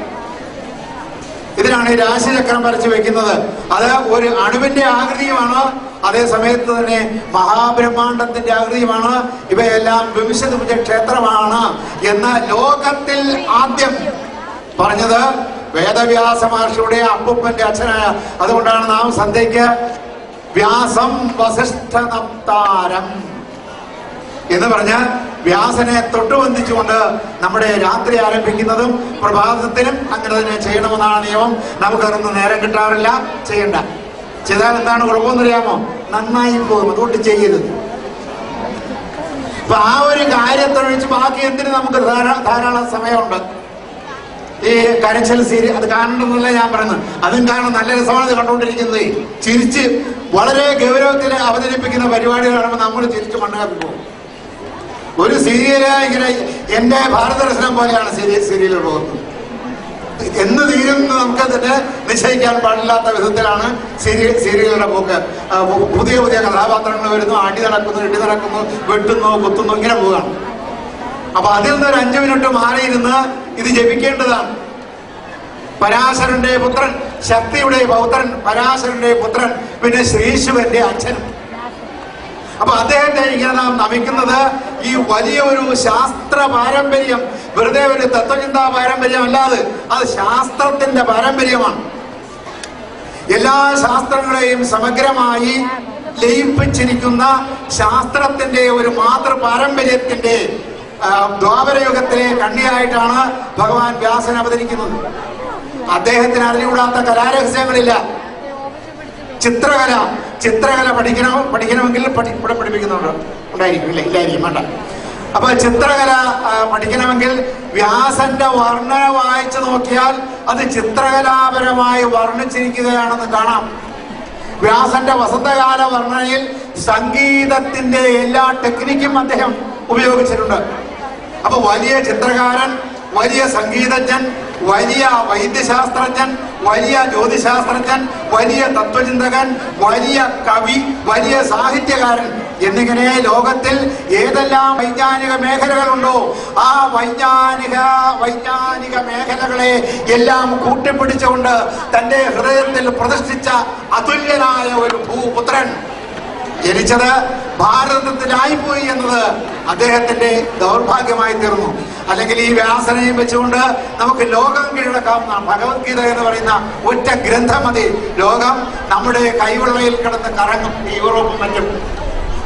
ഇതിനാണ് ഈ രാശിചക്രം വരച്ചു വെക്കുന്നത്. അത് ഒരു അണുവിന്റെ ആകൃതിയുമാണ്, അതേ സമയത്ത് തന്നെ മഹാബ്രഹ്മാണ്ടത്തിന്റെ ആകൃതിയുമാണ്. ഇവയെല്ലാം വിംശതിഭുജ ക്ഷേത്രമാണ് എന്ന് ലോകത്തിൽ ആദ്യം പറഞ്ഞത് വേദവ്യാസ മഹർഷിയുടെ അപ്പൂപ്പന്റെ അച്ഛനായ, അതുകൊണ്ടാണ് നാം സന്ധ്യയ്ക്ക് വ്യാസം വസിഷ്ഠനപ്താരം എന്ന് പറഞ്ഞ് വ്യാസനെ തൊട്ടുബന്ധിച്ചുകൊണ്ട് നമ്മുടെ രാത്രി ആരംഭിക്കുന്നതും പ്രഭാതത്തിലും അങ്ങനെ തന്നെ ചെയ്യണമെന്നാണ് നിയമം. നമുക്കതൊന്നും നേരം കിട്ടാറില്ല, ചെയ്യണ്ട. ചെയ്താൽ എന്താണ് കുഴപ്പമെന്നറിയാമോ? നന്നായി പോകും. അതുകൊണ്ട് ചെയ്യരുത്. അപ്പൊ ആ ഒരു കാര്യത്തൊഴിച്ച് ബാക്കി എന്തിന് നമുക്ക് ധാരാളം സമയമുണ്ട്. ഈ കരച്ചൽ സീരിയൽ അത് കാണണമെന്നല്ല ഞാൻ പറയുന്നത്, അതും കാണാൻ നല്ല രസമാണ് കണ്ടുകൊണ്ടിരിക്കുന്നത്. ചിരിച്ച് വളരെ ഗൗരവത്തിൽ അവതരിപ്പിക്കുന്ന പരിപാടികൾ കാണുമ്പോൾ നമ്മൾ ചിരിച്ച് മണ്ണാക്കി പോകും. ഒരു സീരിയല് ഇങ്ങനെ എന്റെ ഭാരതദർശനം പോലെയാണ് സീരിയൽ പോകുന്നത്. എന്ന് തീരുമെന്ന് നമുക്ക് തന്നെ നിശ്ചയിക്കാൻ പാടില്ലാത്ത വിധത്തിലാണ് സീരിയലുകളുടെ പോക്ക്. പുതിയ പുതിയ കഥാപാത്രങ്ങൾ വരുന്നു, അടി നടക്കുന്നു, ഇടി നടക്കുന്നു, വെട്ടുന്നു, കുത്തുന്നു, ഇങ്ങനെ പോവുകയാണ്. അപ്പൊ അതിൽ നിന്ന് ഒരു 5 മിനിറ്റ് മാറിയിരുന്ന് ഇത് ജപിക്കേണ്ടതാണ്. പരാശരന്റെ പുത്രൻ, ശക്തിയുടെ പൗത്രൻ, പരാശരന്റെ പുത്രൻ, പിന്നെ ശ്രീശുവന്റെ അച്ഛൻ. അപ്പൊ അദ്ദേഹത്തെ ഇങ്ങനെ നാം നമിക്കുന്നത് ഈ വലിയ ഒരു ശാസ്ത്ര പാരമ്പര്യം, വെറുതെ ഒരു തത്വചിന്താ പാരമ്പര്യം അല്ലാതെ അത് ശാസ്ത്രത്തിന്റെ പാരമ്പര്യമാണ്. എല്ലാ ശാസ്ത്രങ്ങളെയും സമഗ്രമായി ലയിപ്പിച്ചിരിക്കുന്ന ശാസ്ത്രത്തിന്റെ ഒരു മാതൃ പാരമ്പര്യത്തിന്റെ ദ്വാപരയുഗത്തിലെ കണ്ണിയായിട്ടാണ് ഭഗവാൻ വ്യാസൻ അവതരിക്കുന്നത്. അദ്ദേഹത്തിന് അറിഞ്ഞുകൂടാത്ത കലാരഹസ്യങ്ങളില്ല. ചിത്രകല പഠിക്കണമെങ്കിൽ ഇവിടെ പഠിപ്പിക്കുന്നുണ്ട്, ഉണ്ടായിരിക്കും, ഇല്ലായിരിക്കും, വേണ്ട. അപ്പൊ ചിത്രകല പഠിക്കണമെങ്കിൽ വ്യാസന്റെ വർണ്ണന വായിച്ചു നോക്കിയാൽ അത് ചിത്രകലാപരമായി വർണ്ണിച്ചിരിക്കുകയാണെന്ന് കാണാം. വ്യാസന്റെ വസന്തകാല വർണ്ണനയിൽ സംഗീതത്തിന്റെ എല്ലാ ടെക്നിക്കും അദ്ദേഹം ഉപയോഗിച്ചിട്ടുണ്ട്. അപ്പൊ വലിയ ചിത്രകാരൻ, വലിയ സംഗീതജ്ഞൻ, വലിയ വൈദ്യശാസ്ത്രജ്ഞൻ, വലിയ ജ്യോതിശാസ്ത്രജ്ഞൻ, വലിയ തത്വചിന്തകൻ, വലിയ കവി, വലിയ സാഹിത്യകാരൻ എന്നിങ്ങനെ ലോകത്തിൽ ഏതെല്ലാം വൈജ്ഞാനിക മേഖലകളുണ്ടോ ആ വൈജ്ഞാനിക മേഖലകളെ എല്ലാം കൂട്ടിപ്പിടിച്ചുകൊണ്ട് തന്റെ ഹൃദയത്തിൽ പ്രതിഷ്ഠിച്ച അതുല്യനായ ഒരു ഭൂപുത്രൻ ജനിച്ചത് ഭാരതത്തിലായിപ്പോയി എന്നത് അദ്ദേഹത്തിന്റെ ദൗർഭാഗ്യമായി തീർന്നു. അല്ലെങ്കിൽ ഈ വ്യാസനെയും വെച്ചുകൊണ്ട് നമുക്ക് ലോകം കീഴടക്കാവുന്നതാണ്. ഭഗവത്ഗീത എന്ന് പറയുന്ന ഒറ്റ ഗ്രന്ഥം മതി. ലോകം നമ്മുടെ കൈവെള്ളയിൽ കിടന്ന് കറങ്ങും, യൂറോപ്പും മറ്റും.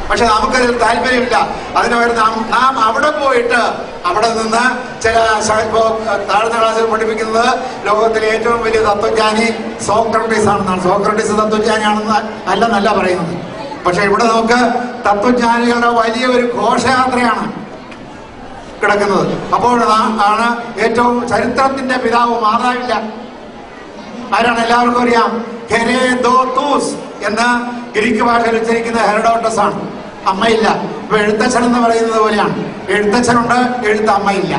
പക്ഷെ നമുക്കതിൽ താല്പര്യമില്ല. അതിന് പകരം നാം അവിടെ പോയിട്ട് അവിടെ നിന്ന് ചില താഴ്ന്ന ക്ലാസ്സിൽ പഠിപ്പിക്കുന്നത് ലോകത്തിലെ ഏറ്റവും വലിയ തത്വജ്ഞാനി സോക്രട്ടീസ് ആണെന്നാണ്. സോക്രട്ടീസ് തത്വജ്ഞാനിയാണെന്ന് അല്ലെന്നല്ല പറയുന്നത്. പക്ഷെ ഇവിടെ നമുക്ക് തത്വജ്ഞാനികളുടെ വലിയ ഒരു ഘോഷയാത്രയാണ് കിടക്കുന്നത്. അപ്പോൾ ആണ് ഏറ്റവും ചരിത്രത്തിന്റെ പിതാവ് മാതാവില്ല. ആരാണ്? എല്ലാവർക്കും അറിയാം, ഹെരേദോത്തൂസ് എന്ന ഗ്രീക്ക് ഭാഷയിൽ ഉച്ചരിക്കുന്ന ഹെറഡോട്ടസ് ആണ്. അമ്മയില്ല. ഇപ്പൊ എഴുത്തച്ഛൻ എന്ന് പറയുന്നത് പോലെയാണ്. എഴുത്തച്ഛനുണ്ട്, അമ്മയില്ല.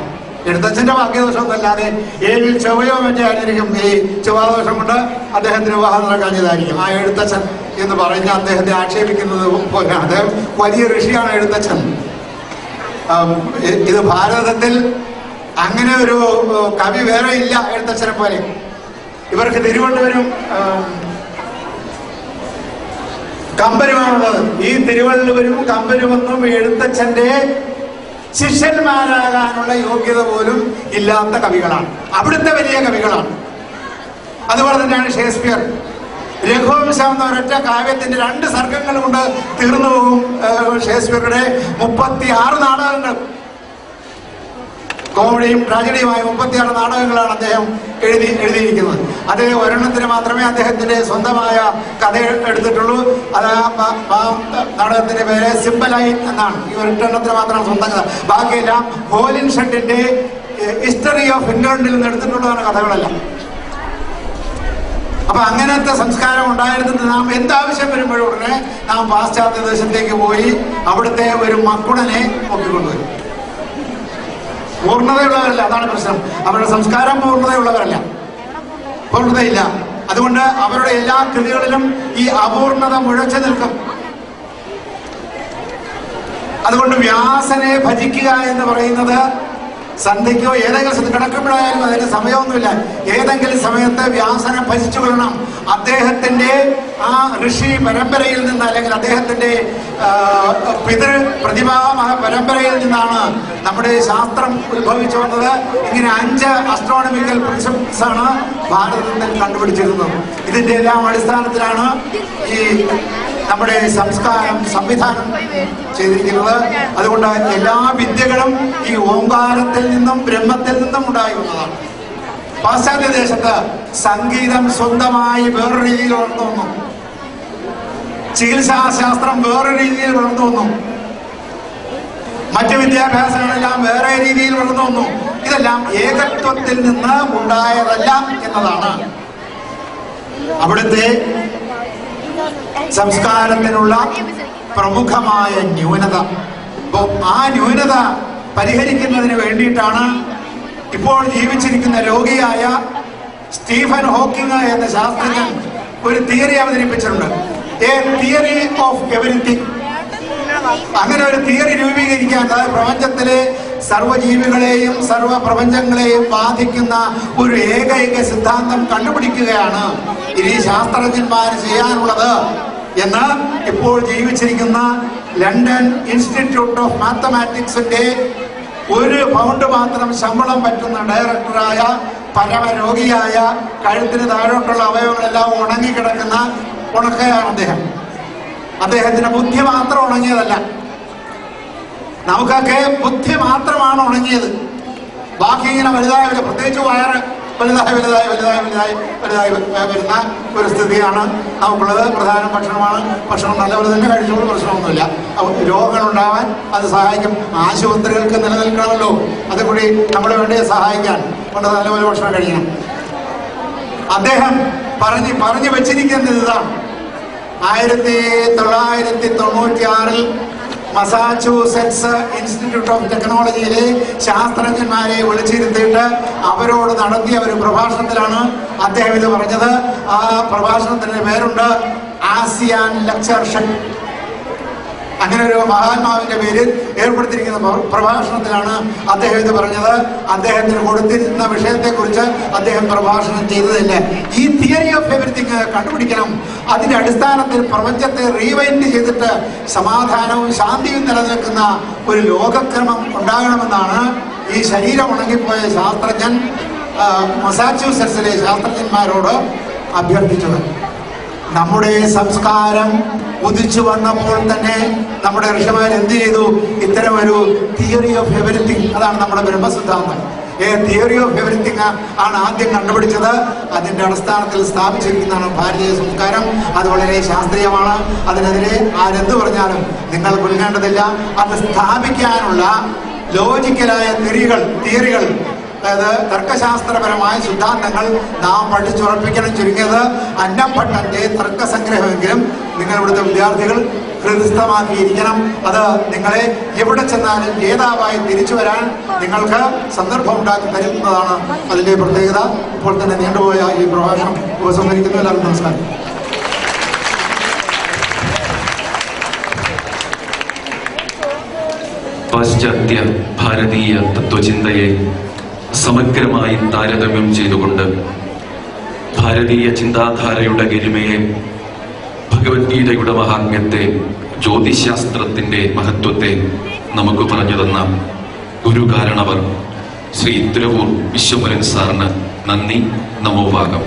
എഴുത്തച്ഛന്റെ ഭാഗ്യദോഷമൊന്നല്ലാതെ 7 ചൊവ്വയോ മറ്റേ ആയിരിക്കും ഈ ചൊവ്വാദോഷം കൊണ്ട് അദ്ദേഹത്തിന് വിവാഹം നടക്കാഞ്ഞതായിരിക്കും. ആ എഴുത്തച്ഛൻ എന്ന് പറഞ്ഞ അദ്ദേഹത്തെ ആക്ഷേപിക്കുന്നത് പോലെ അദ്ദേഹം വലിയ ഋഷിയാണ് എഴുത്തച്ഛൻ. ഇത് ഭാരതത്തിൽ അങ്ങനെ ഒരു കവി വേറെ ഇല്ല എഴുത്തച്ഛനെ പോലെ. ഇവർക്ക് തിരുവനന്തപുരം കമ്പരുമാണുള്ളത്. ഈ തിരുവനന്തപുരം കമ്പരുമെന്നും എഴുത്തച്ഛന്റെ ശിഷ്യന്മാരാകാനുള്ള യോഗ്യത പോലും ഇല്ലാത്ത കവികളാണ്. അവിടുത്തെ വലിയ കവികളാണ്. അതുപോലെ തന്നെയാണ് ഷേക്സ്പിയർ. രഘുവംശം എന്ന ഒരൊറ്റ കാവ്യത്തിന്റെ 2 സർഗങ്ങൾ കൊണ്ട് തീർന്നു പോകും ഷേക്സ്പിയറുടെ 36 നാടകങ്ങൾ. കോമഡിയും ട്രാജഡിയുമായ 36 നാടകങ്ങളാണ് അദ്ദേഹം എഴുതിയിരിക്കുന്നത്. അതിൽ ഒരെണ്ണത്തിന് മാത്രമേ അദ്ദേഹത്തിന്റെ സ്വന്തമായ കഥ എടുത്തിട്ടുള്ളൂ. അത് നാടകത്തിന്റെ പേര് സിംബലൈൻ എന്നാണ്. ഈ ഒരെണ്ണത്തിന് മാത്രമാണ് സ്വന്തം കഥ. ബാക്കിയെല്ലാം ഹോലിൻ ഷെഡിന്റെ ഹിസ്റ്ററി ഓഫ് ഇംഗ്ലണ്ടിൽ നിന്ന് എടുത്തിട്ടുള്ളതാണ് കഥകളെല്ലാം. അപ്പൊ അങ്ങനത്തെ സംസ്കാരം ഉണ്ടായിരുന്നിട്ട് നാം എന്താവശ്യം വരുമ്പോഴും ഉടനെ നാം പാശ്ചാത്യ ദേശത്തേക്ക് പോയി അവിടുത്തെ ഒരു മക്കുടനെ പൊക്കിക്കൊണ്ടുവരും. പൂർണ്ണതയുള്ളവരല്ല, അതാണ് പ്രശ്നം. അവരുടെ സംസ്കാരം പൂർണ്ണതയുള്ളവരല്ല. പൂർണ്ണതയില്ല. അതുകൊണ്ട് അവരുടെ എല്ലാ കൃതികളിലും ഈ അപൂർണത മുഴച്ചു നിൽക്കും. അതുകൊണ്ട് വ്യാസനെ ഭജിക്കുക എന്ന് പറയുന്നത് സന്ധ്യയ്ക്കോ ഏതെങ്കിലും കിടക്കുമ്പോഴായാലും അതിന് സമയമൊന്നുമില്ല. ഏതെങ്കിലും സമയത്ത് വ്യാസനെ ഭജിച്ചു കൊള്ളണം. അദ്ദേഹത്തിന്റെ ആ ഋഷി പരമ്പരയിൽ നിന്ന്, അല്ലെങ്കിൽ അദ്ദേഹത്തിന്റെ പിതൃ പ്രതിഭാ പരമ്പരയിൽ നിന്നാണ് നമ്മുടെ ശാസ്ത്രം ഉത്ഭവിച്ചു വന്നത്. ഇങ്ങനെ 5 അസ്ട്രോണമിക്കൽ പ്രിൻസിപ്പിൾസ് ആണ് ഭാരതത്തിൽ കണ്ടുപിടിച്ചിരുന്നത്. ഇതിന്റെ എല്ലാം അടിസ്ഥാനത്തിലാണ് ഈ നമ്മുടെ സംസ്കാരം സംവിധാനം ചെയ്തിരിക്കുന്നത്. അതുകൊണ്ട് എല്ലാ വിദ്യകളും ഈ ഓംകാരത്തിൽ നിന്നും ബ്രഹ്മത്തിൽ നിന്നും ഉണ്ടായി വന്നതാണ്. പാശ്ചാത്യ ദേശത്ത് സംഗീതം സ്വന്തമായി വേറൊരു രീതിയിൽ വളർന്നു വന്നു. ചികിത്സാശാസ്ത്രം വേറൊരു രീതിയിൽ വളർന്നു വന്നു. മറ്റു വിദ്യാഭ്യാസങ്ങളെല്ലാം വേറെ രീതിയിൽ വളർന്നു വന്നു. ഇതെല്ലാം ഏകത്വത്തിൽ നിന്ന് ഉണ്ടായതല്ല എന്നതാണ് അവിടുത്തെ സംസ്കാരത്തിനുള്ള പ്രമുഖമായ ന്യൂനത. അപ്പോൾ ആ ന്യൂനത പരിഹരിക്കുന്നതിന് വേണ്ടിയിട്ടാണ് ഇപ്പോൾ ജീവിച്ചിരിക്കുന്ന രോഗിയായ സ്റ്റീഫൻ ഹോക്കിംഗ് എന്ന ശാസ്ത്രജ്ഞൻ ഒരു തിയറി അവതരിപ്പിച്ചിട്ടുണ്ട്. A theory of everything. അങ്ങനെ ഒരു തിയറി രൂപീകരിക്കാൻ, അതായത് പ്രപഞ്ചത്തിലെ സർവ്വജീവികളെയും സർവ്വ പ്രപഞ്ചങ്ങളെയും ബാധിക്കുന്ന ഒരു ഏകൈക സിദ്ധാന്തം കണ്ടുപിടിക്കുകയാണ് ഇനി ശാസ്ത്രജ്ഞന്മാർ ചെയ്യാനുള്ളത് എന്ന് ഇപ്പോൾ ജീവിച്ചിരിക്കുന്ന ലണ്ടൻ ഇൻസ്റ്റിറ്റ്യൂട്ട് ഓഫ് മാത്തമാറ്റിക്സിന്റെ 1 പൗണ്ട് മാത്രം ശമ്പളം പറ്റുന്ന ഡയറക്ടറായ പരമരോഗിയായ കഴുത്തിന് താഴോട്ടുള്ള അവയവങ്ങളെല്ലാം ഉണങ്ങിക്കിടക്കുന്ന ഉണക്കയാണ് അദ്ദേഹം. അദ്ദേഹത്തിന്റെ ബുദ്ധി മാത്രം ഉണങ്ങിയതല്ല, നമുക്കൊക്കെ ബുദ്ധി മാത്രമാണ് ഉണങ്ങിയത്. ബാക്കി ഇങ്ങനെ വലുതായി വരും, പ്രത്യേകിച്ച് വയറ് വലുതായി വലുതായി വലുതായി വലുതായി വലുതായി വരുന്ന ഒരു സ്ഥിതിയാണ് നമുക്കുള്ളത്. പ്രധാന ഭക്ഷണമാണ്. ഭക്ഷണം നല്ലപോലെ തന്നെ കഴിച്ചോളൂ, പ്രശ്നമൊന്നുമില്ല. രോഗങ്ങൾ ഉണ്ടാവാൻ അത് സഹായിക്കും. ആശുപത്രികൾക്ക് നിലനിൽക്കണമല്ലോ, അതുകൂടി നമ്മൾ വേണ്ടി സഹായിക്കാൻ കൊണ്ട് നല്ലപോലെ ഭക്ഷണം കഴിക്കണം. അദ്ദേഹം പറഞ്ഞു വെച്ചിരിക്കുന്നത് ഇതാണ്. 1996 മസാച്യൂസെറ്റ്സ് ഇൻസ്റ്റിറ്റ്യൂട്ട് ഓഫ് ടെക്നോളജിയിലെ ശാസ്ത്രജ്ഞന്മാരെ വിളിച്ചിരുത്തിയിട്ട് അവരോട് നടത്തിയ ഒരു പ്രഭാഷണത്തിലാണ് അദ്ദേഹം ഇത് പറഞ്ഞത്. ആ പ്രഭാഷണത്തിന്റെ പേരുണ്ട് ആസിയാൻ ലെക്ചർഷൻ. അങ്ങനെ ഒരു മഹാത്മാവിന്റെ പേരിൽ ഏർപ്പെടുത്തിയിരിക്കുന്ന പ്രഭാഷണത്തിലാണ് അദ്ദേഹം ഇത് പറഞ്ഞത്. അദ്ദേഹത്തിന് കൊടുത്തിരുന്ന വിഷയത്തെക്കുറിച്ച് അദ്ദേഹം പ്രഭാഷണം ചെയ്തതില്ല. ഈ തിയറി ഓഫ് എവരിത്തിങ് കണ്ടുപിടിക്കണം. അതിന്റെ അടിസ്ഥാനത്തിൽ പ്രപഞ്ചത്തെ റീവൈൻഡ് ചെയ്തിട്ട് സമാധാനവും ശാന്തിയും നിലനിൽക്കുന്ന ഒരു ലോകക്രമം ഉണ്ടാകണമെന്നാണ് ഈ ശരീരം ഉണങ്ങിപ്പോയ ശാസ്ത്രജ്ഞൻ മസാച്യൂസെറ്റ്സിലെ ശാസ്ത്രജ്ഞന്മാരോട് അഭ്യർത്ഥിച്ചത്. നമ്മുടെ സംസ്കാരം ഉദിച്ചു വന്നപ്പോൾ തന്നെ നമ്മുടെ ഋഷിമാർ എന്ത് ചെയ്തു? ഇത്തരം ഒരു തിയറി ഓഫ് എവരിത്തിങ്, അതാണ് നമ്മുടെ ബ്രഹ്മസിദ്ധാന്തം. തിയറി ഓഫ് എവരിത്തിങ് ആണ് ആദ്യം കണ്ടുപിടിച്ചത്. അതിന്റെ അടിസ്ഥാനത്തിൽ സ്ഥാപിച്ചിരിക്കുന്നതാണ് ഭാരതീയ സംസ്കാരം. അത് വളരെ ശാസ്ത്രീയമാണ്. അതിനെതിരെ ആരെന്ത് പറഞ്ഞാലും നിങ്ങൾ കൊല്ലേണ്ടതില്ല. അത് സ്ഥാപിക്കാനുള്ള ലോജിക്കലായ തിയറികൾ, അതായത് തർക്കശാസ്ത്രപരമായ സിദ്ധാന്തങ്ങൾ നാം പഠിച്ചുറപ്പിക്കണം. ചുരുങ്ങിയത് അന്നംഭട്ടന്റെ തർക്കസംഗ്രഹമെങ്കിലും നിങ്ങൾ ഇവിടുത്തെ വിദ്യാർത്ഥികൾ ഹൃദയസ്ഥമാക്കിയിരിക്കണം. അത് നിങ്ങളെ എവിടെ ചെന്നാലും ജേതാവായി തിരിച്ചു വരാൻ നിങ്ങൾക്ക് സന്ദർഭം ഉണ്ടാക്കി തരുന്നതാണ് അതിന്റെ പ്രത്യേകത. ഇപ്പോൾ തന്നെ നീണ്ടുപോയ ഈ പ്രഭാഷണം ഉപസംഹരിക്കുന്നു. എല്ലാവർക്കും നമസ്കാരം. പാശ്ചാത്യ ഭാരതീയ തത്വചിന്തയെ സമഗ്രമായി താരതമ്യം ചെയ്തുകൊണ്ട് ഭാരതീയ ചിന്താധാരയുടെ ഗരിമയെ, ഭഗവത്ഗീതയുടെ മഹാത്മ്യത്തെ, ജ്യോതിശാസ്ത്രത്തിന്റെ മഹത്വത്തെ നമുക്ക് പറഞ്ഞു തന്ന ഗുരുകാരണവർ ശ്രീ തുരവൂർ വിശ്വമുരൻ സാറിന് നന്ദി. നമോഭാഗം.